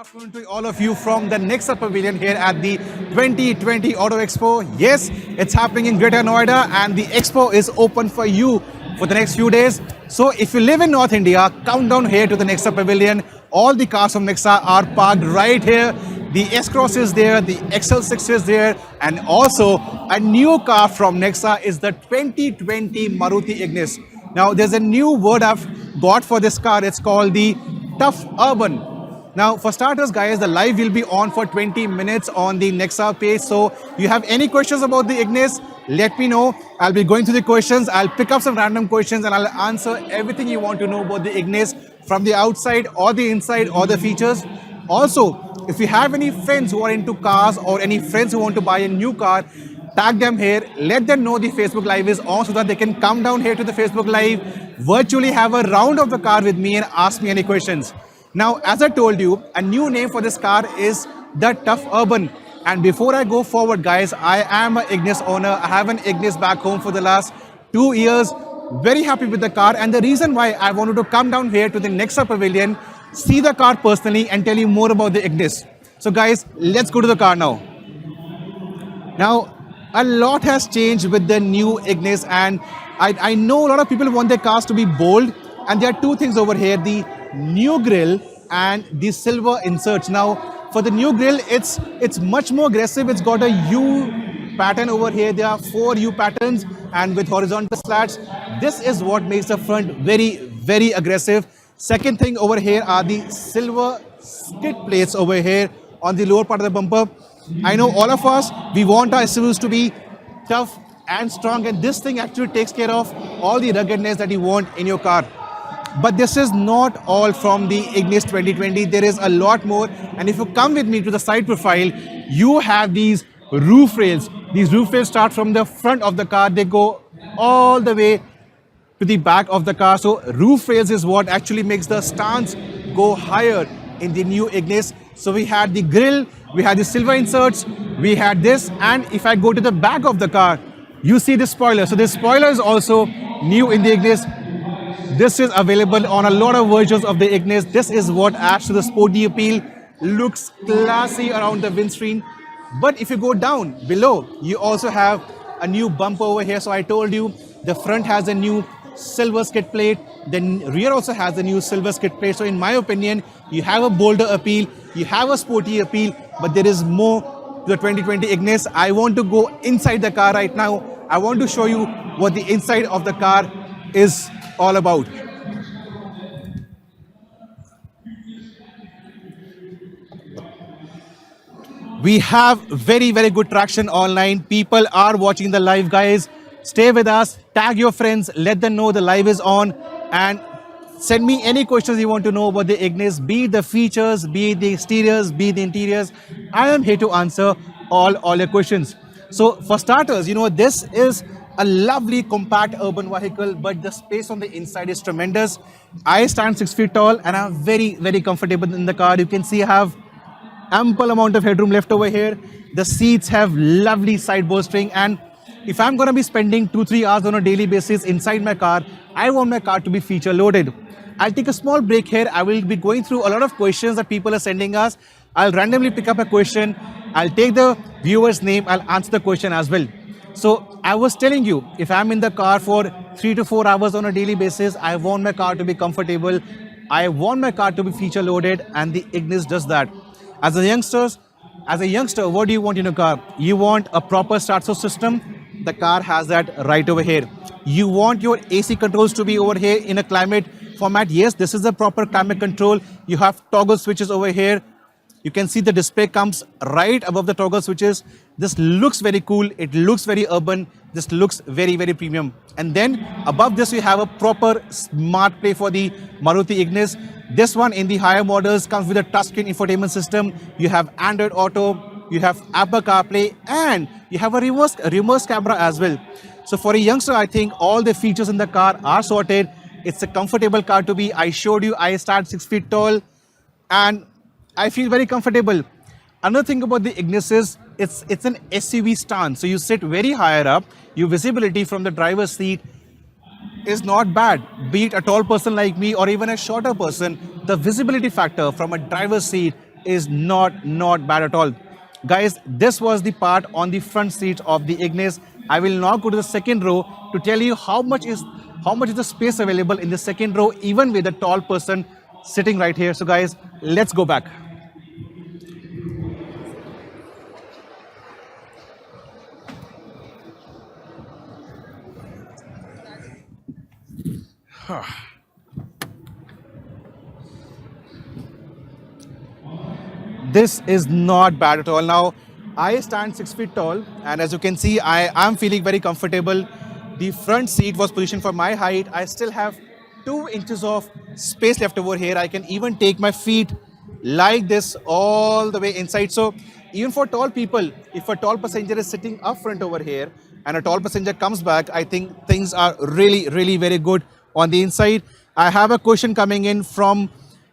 afternoon to all of you from the Nexa Pavilion here at the 2020 Auto Expo. Yes, it's happening in Greater Noida and the expo is open for you for the next few days. So if you live in North India, come down here to the Nexa Pavilion. All the cars from Nexa are parked right here. The S-Cross is there, the XL6 is there, and also a new car from Nexa is the 2020 Maruti Ignis. Now there's a new word I've got for this car. It's called the Tough Urban. Now for starters guys, the live will be on for 20 minutes on the Nexa page. So you have any questions about the Ignis, let me know. I'll be going through the questions. I'll pick up some random questions and I'll answer everything you want to know about the Ignis from the outside or the inside or the features. Also, if you have any friends who are into cars or any friends who want to buy a new car, tag them here, let them know the Facebook Live is on so that they can come down here to the Facebook Live, virtually have a round of the car with me and ask me any questions. Now, as I told you, a new name for this car is the Tough Urban. And before I go forward, guys, I am an Ignis owner. I have an Ignis back home for the last 2 years. Very happy with the car. And the reason why I wanted to come down here to the Nexa Pavilion, see the car personally and tell you more about the Ignis. So guys, let's go to the car now. Now, a lot has changed with the new Ignis and I know a lot of people want their cars to be bold, and there are two things over here, the new grille and the silver inserts. Now, for the new grille, it's much more aggressive. It's got a U pattern over here. There are 4 U patterns and with horizontal slats. This is what makes the front very, very aggressive. Second thing over here are the silver skid plates over here on the lower part of the bumper. I know all of us, we want our SUVs to be tough and strong, and this thing actually takes care of all the ruggedness that you want in your car. But this is not all from the Ignis 2020. There is a lot more, and if you come with me to the side profile, you have these roof rails. These roof rails start from the front of the car. They go all the way to the back of the car. So roof rails is what actually makes the stance go higher in the new Ignis. So we had the grille, we had the silver inserts, we had this, and if I go to the back of the car, you see the spoiler. So this spoiler is also new in the Ignis. This is available on a lot of versions of the Ignis. This is what adds to the sporty appeal. Looks classy around the windscreen. But if you go down below, you also have a new bumper over here. So I told you the front has a new silver skid plate. The rear also has a new silver skid plate. So in my opinion, you have a bolder appeal, you have a sporty appeal, but there is more to the 2020 Ignis. I want to go inside the car right now. I want to show you what the inside of the car is all about. We have very, very good traction online. People are watching the live, guys. Stay with us, tag your friends, let them know the live is on, and send me any questions you want to know about the Ignis, be it the features, be it the exteriors, be it the interiors. I am here to answer all your questions. So for starters, you know, this is a lovely compact urban vehicle, but the space on the inside is tremendous. I stand 6 feet tall and I'm very, very comfortable in the car. You can see I have ample amount of headroom left over here. The seats have lovely side bolstering, and if I'm going to be spending 2-3 hours on a daily basis inside my car, I want my car to be feature loaded. I'll take a small break here. I will be going through a lot of questions that people are sending us. I'll randomly pick up a question. I'll take the viewer's name. I'll answer the question as well. So I was telling you, if I'm in the car for 3 to 4 hours on a daily basis, I want my car to be comfortable. I want my car to be feature loaded, and the Ignis does that. As a youngster, what do you want in a car? You want a proper start-stop system. The car has that right over here. You want your AC controls to be over here in a climate format. Yes, this is a proper climate control. You have toggle switches over here. You can see the display comes right above the toggle switches. This looks very cool. It looks very urban. This looks very, very premium. And then above this, we have a proper smart play for the Maruti Ignis. This one in the higher models comes with a touchscreen infotainment system. You have Android Auto, you have Apple CarPlay, and you have a reverse camera as well. So for a youngster, I think all the features in the car are sorted. It's a comfortable car to be. I showed you I stand 6 feet tall and I feel very comfortable. Another thing about the Ignis is it's an SUV stance. So you sit very higher up. Your visibility from the driver's seat is not bad. Be it a tall person like me or even a shorter person, the visibility factor from a driver's seat is not bad at all. Guys, this was the part on the front seat of the Ignis. I will now go to the second row to tell you how much is the space available in the second row, even with a tall person sitting right here. So guys, let's go back. This is not bad at all. Now, I stand 6 feet tall, and as you can see, I am feeling very comfortable. The front seat was positioned for my height. I still have 2 inches of space left over here. I can even take my feet like this all the way inside. So, even for tall people, if a tall passenger is sitting up front over here and a tall passenger comes back, I think things are really very good on the inside. I have a question coming in from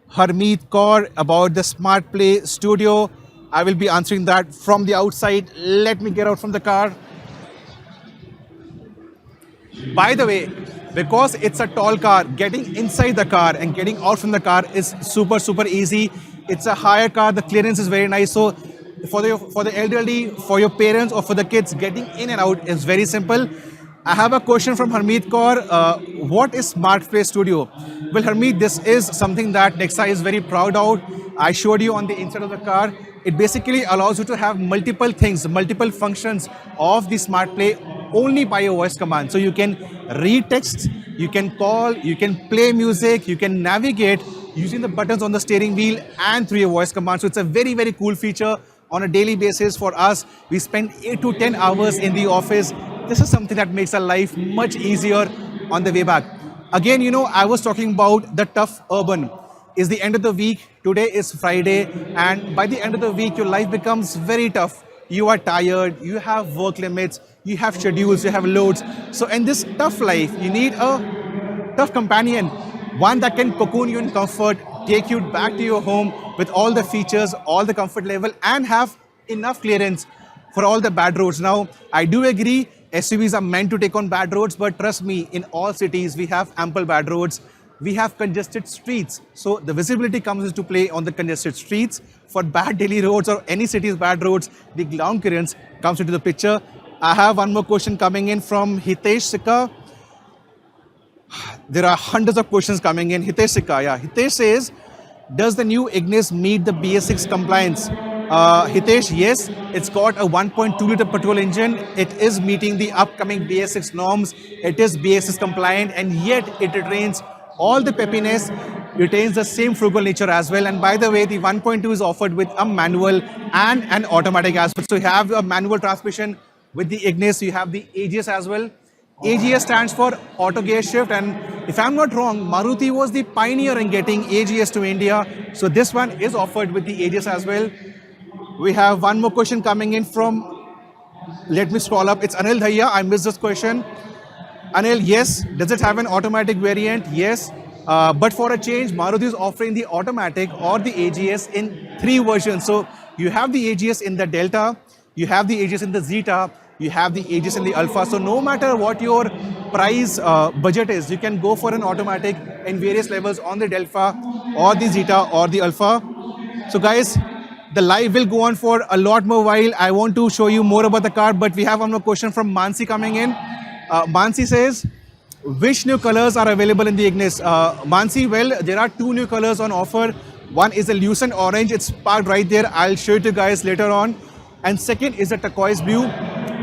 Harmeet Kaur about the Smart Play Studio. I will be answering that from the outside. Let me get out from the car. By the way, because it's a tall car, getting inside the car and getting out from the car is super easy. It's a higher car. The clearance is very nice. So for the elderly, for your parents, or for the kids, getting in and out is very simple. I have a question from Harmeet Kaur. What is Smart Play Studio? Well, Harmeet, this is something that Nexa is very proud of. I showed you on the inside of the car. It basically allows you to have multiple things, multiple functions of the Smart Play only by your voice command. So you can read text, you can call, you can play music, you can navigate using the buttons on the steering wheel and through your voice command. So it's a very cool feature on a daily basis for us. We spend 8 to 10 hours in the office. This is something that makes our life much easier on the way back. Again, I was talking about the tough urban. It's the end of the week. Today is Friday, and by the end of the week, your life becomes very tough. You are tired, you have work limits, you have schedules, you have loads. So in this tough life, you need a tough companion, one that can cocoon you in comfort, take you back to your home with all the features, all the comfort level, and have enough clearance for all the bad roads. Now, I do agree, SUVs are meant to take on bad roads, but trust me, in all cities, we have ample bad roads. We have congested streets. So the visibility comes into play on the congested streets. For bad daily roads or any city's bad roads, the ground clearance comes into the picture. I have one more question coming in from Hitesh Sikka. There are hundreds of questions coming in. Hitesh Sikka, yeah. Hitesh says, does the new Ignis meet the BS6 compliance? Hitesh, yes, it's got a 1.2 liter petrol engine. It is meeting the upcoming BS6 norms. It is BS6 compliant, and yet it retains all the peppiness, retains the same frugal nature as well. And by the way, the 1.2 is offered with a manual and an automatic as well. So you have a manual transmission with the Ignis. You have the AGS as well. AGS stands for auto gear shift, and if I'm not wrong, Maruti was the pioneer in getting AGS to India. So this one is offered with the AGS as well. We have one more question coming in from, let me scroll up. It's Anil Dhaya. I missed this question. Anil, yes. Does it have an automatic variant? Yes. But for a change, Maruti is offering the automatic or the AGS in 3 versions. So you have the AGS in the Delta, you have the AGS in the Zeta, you have the AGS in the Alpha. So no matter what your price budget is, you can go for an automatic in various levels on the Delta or the Zeta or the Alpha. So guys, the live will go on for a lot more while. I want to show you more about the car, but we have one more question from Mansi coming in. Mansi says, which new colors are available in the Ignis? Mansi, well, there are 2 new colors on offer. One is a lucent orange. It's parked right there. I'll show it to you guys later on. And second is the turquoise blue.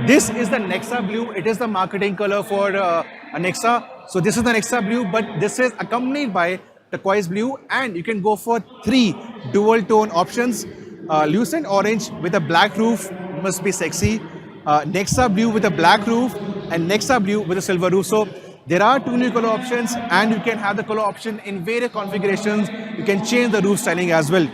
This is the Nexa blue. It is the marketing color for a Nexa. So this is the Nexa blue, but this is accompanied by turquoise blue, and you can go for 3 dual tone options. Lucent orange with a black roof must be sexy. Nexa blue with a black roof, and Nexa blue with a silver roof. So there are 2 new color options, and you can have the color option in various configurations. You can change the roof styling as well.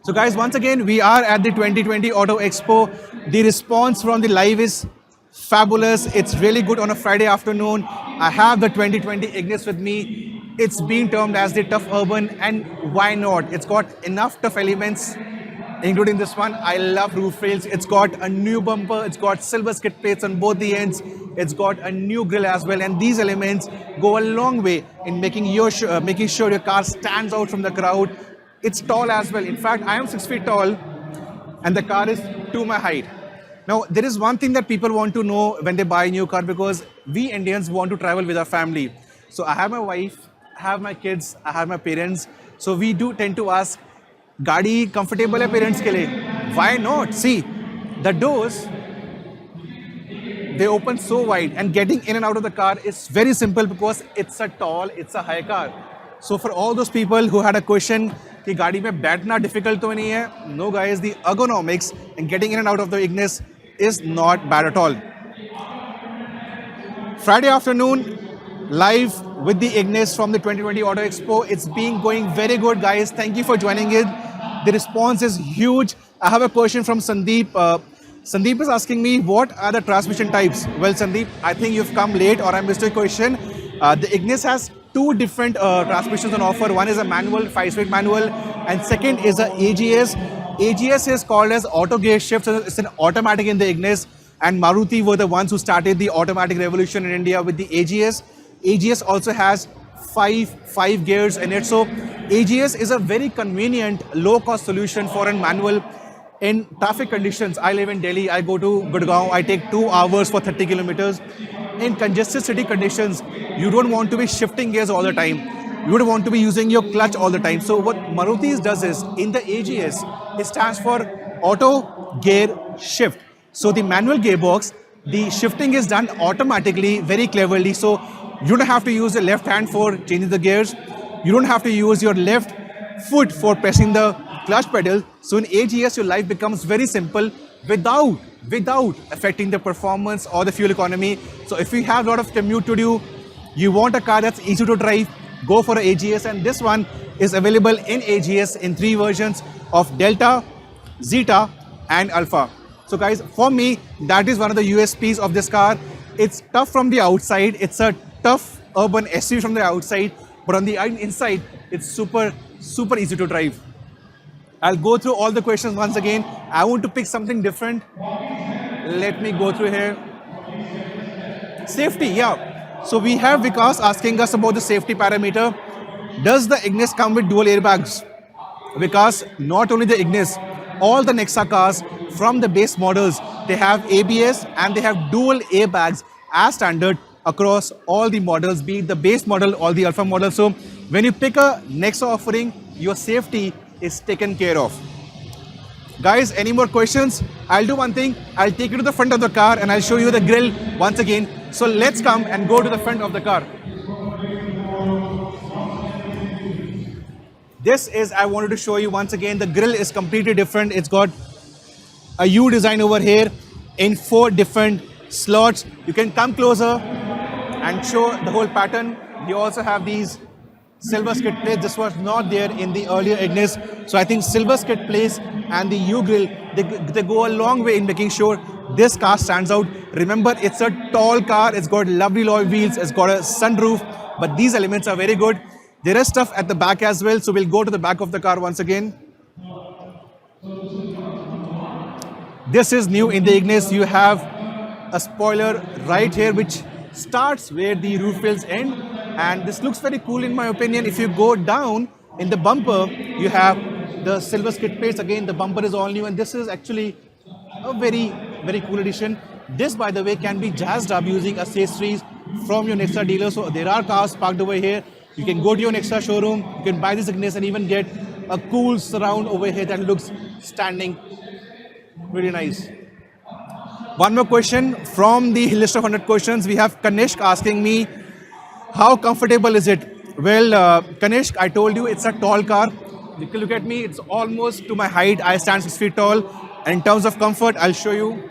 So guys, once again, we are at the 2020 Auto Expo. The response from the live is fabulous. It's really good on a Friday afternoon. I have the 2020 Ignis with me. It's being termed as the tough urban, and why not? It's got enough tough elements, including this one. I love roof rails. It's got a new bumper. It's got silver skid plates on both the ends. It's got a new grille as well. And these elements go a long way in making sure your car stands out from the crowd. It's tall as well. In fact, I am 6 feet tall and the car is to my height. Now, there is one thing that people want to know when they buy a new car because we Indians want to travel with our family. So I have my wife, I have my kids, I have my parents. So we do tend to ask, गाड़ी comfortable है parents के लिए? Why not? See, the doors, they open so wide and getting in and out of the car is very simple because it's a high car. So for all those people who had a question कि गाड़ी में बैठना difficult तो नहीं है, no guys, the ergonomics and getting in and out of the Ignis is not bad at all. Friday afternoon, live with the Ignis from the 2020 Auto Expo. It's been going very good, guys. Thank you for joining in. The response is huge. I have a question from Sandeep. Sandeep is asking me, what are the transmission types? Well, Sandeep, I think you've come late or I missed your question. The Ignis has two different transmissions on offer. One is a manual, 5-speed manual, and second is a AGS. AGS is called as auto gear shift. So it's an automatic in the Ignis. And Maruti were the ones who started the automatic revolution in India with the AGS. AGS also has five gears in it. So AGS is a very convenient, low-cost solution for a manual in traffic conditions. I live in Delhi. I go to Gurgaon. I take 2 hours for 30 kilometers. In congested city conditions, you don't want to be shifting gears all the time. You don't want to be using your clutch all the time. So what Maruti does is, in the AGS, it stands for auto gear shift. So the manual gearbox, the shifting is done automatically, very cleverly. So you don't have to use the left hand for changing the gears. You don't have to use your left foot for pressing the clutch pedal. So in AGS, your life becomes very simple without affecting the performance or the fuel economy. So if you have a lot of commute to do, you want a car that's easy to drive, go for an AGS. And this one is available in AGS in 3 versions of Delta, Zeta, and Alpha. So guys, for me, that is one of the USPs of this car. It's tough from the outside. It's a tough urban SUV from the outside, but on the inside, it's super easy to drive. I'll go through all the questions once again. I want to pick something different. Let me go through here. Safety, yeah. So we have Vikas asking us about the safety parameter. Does the Ignis come with dual airbags? Vikas, not only the Ignis, all the Nexa cars from the base models, they have ABS and they have dual airbags as standard across all the models, be it the base model or the Alpha model. So when you pick a Nexa offering, your safety is taken care of. Guys, any more questions? I'll do one thing. I'll take you to the front of the car and I'll show you the grille once again. So let's come and go to the front of the car. This is, I wanted to show you once again, the grille is completely different. It's got a U design over here in 4 different slots. You can come closer and show the whole pattern. You also have these silver skid plates. This was not there in the earlier Ignis. So I think silver skid plates and the U grille, they go a long way in making sure this car stands out. Remember, it's a tall car. It's got lovely alloy wheels. It's got a sunroof. But these elements are very good. There is stuff at the back as well. So we'll go to the back of the car once again. This is new in the Ignis. You have a spoiler right here which starts where the roof wheels end. And this looks very cool in my opinion. If you go down in the bumper, you have the silver skid plates. Again, the bumper is all new. And this is actually a very cool addition. This, by the way, can be jazzed up using accessories from your Nexa dealer. So there are cars parked over here. You can go to your Nexa showroom. You can buy this Ignis and even get a cool surround over here that looks standing. Really nice. One more question from the list of 100 questions. We have Kanishk asking me, how comfortable is it? Well, Kanishk, I told you it's a tall car. You can look at me, it's almost to my height. I stand 6 feet tall. And in terms of comfort, I'll show you.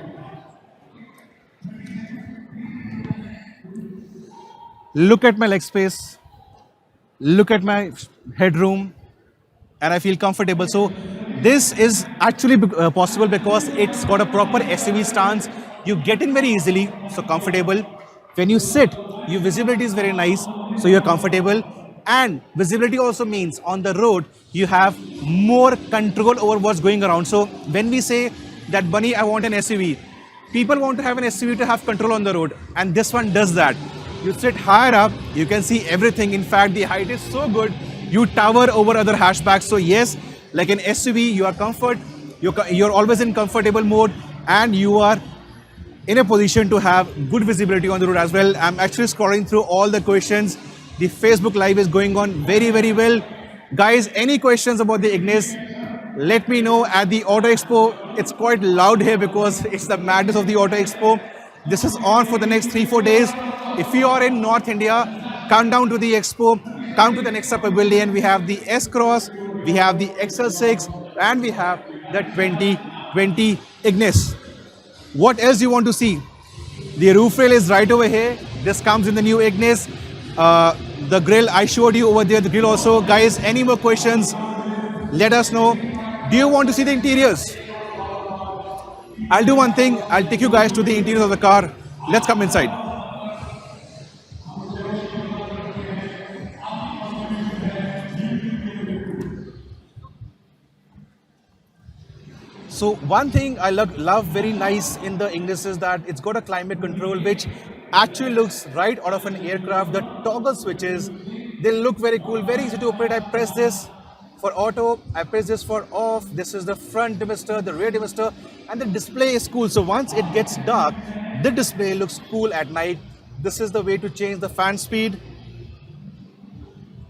Look at my leg space. Look at my headroom. And I feel comfortable. So this is actually possible because it's got a proper SUV stance. You get in very easily, so comfortable. When you sit, your visibility is very nice, so you're comfortable. And visibility also means on the road, you have more control over what's going around. So when we say that, Bunny, I want an SUV, people want to have an SUV to have control on the road. And this one does that. You sit higher up, you can see everything. In fact, the height is so good You tower over other hatchbacks. So yes, like an SUV, you are you're always in comfortable mode, and you are in a position to have good visibility on the road as well. I'm actually scrolling through all the questions. The Facebook Live is going on very, very well. Guys, any questions about the Ignis, let me know at the Auto Expo. It's quite loud here because it's the madness of the Auto Expo. This is on for the next 3-4 days. If you are in North India, come down to the Expo, come to the Nexa Pavilion. We have the S-Cross, we have the XL6, and we have the 2020 Ignis. What else do you want to see? The roof rail is right over here. This comes in the new Ignis. The grill, I showed you over there, the grill also. Guys, any more questions, let us know. Do you want to see the interiors? I'll do one thing. I'll take you guys to the interiors of the car. Let's come inside. So one thing I love very nice in the Ignis is that it's got a climate control which actually looks right out of an aircraft. The toggle switches, they look very cool, very easy to operate. I press this for auto, I press this for off. This is the front demister, the rear demister, and the display is cool. So once it gets dark, the display looks cool at night. This is the way to change the fan speed.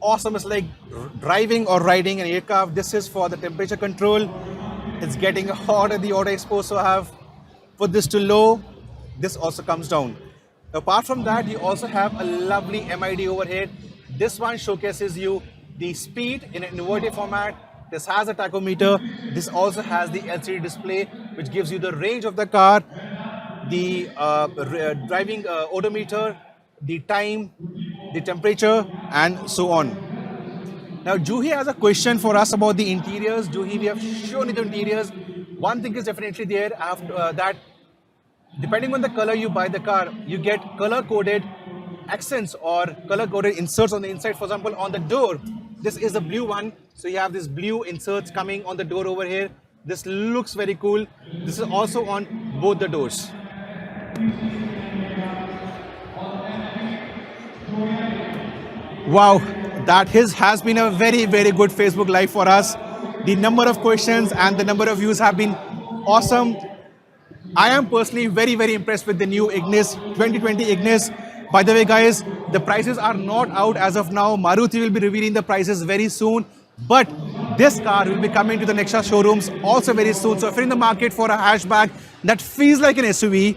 Awesome, it's like driving or riding an aircraft. This is for the temperature control. It's getting hot at the Auto Expo, so I have put this to low. This also comes down. Apart from that, you also have a lovely MID over here. This one showcases you the speed in an inverted format. This has a tachometer. This also has the LCD display, which gives you the range of the car, the driving odometer, the time, the temperature, and so on. Now, Juhi has a question for us about the interiors. Juhi, we have shown you the interiors. One thing is definitely there after that, depending on the color you buy the car, you get color-coded accents or color-coded inserts on the inside. For example, on the door, this is the blue one. So you have this blue inserts coming on the door over here. This looks very cool. This is also on both the doors. Wow, that has been a very, very good Facebook Live for us. The number of questions and the number of views have been awesome. I am personally very, very impressed with the new Ignis, 2020 Ignis. By the way, guys, the prices are not out as of now. Maruti will be revealing the prices very soon. But this car will be coming to the Nexa showrooms also very soon. So if you're in the market for a hatchback that feels like an SUV,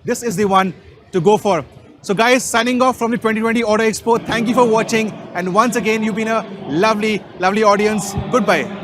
this is the one to go for. So guys, signing off from the 2020 Auto Expo. Thank you for watching. And once again, you've been a lovely, lovely audience. Goodbye.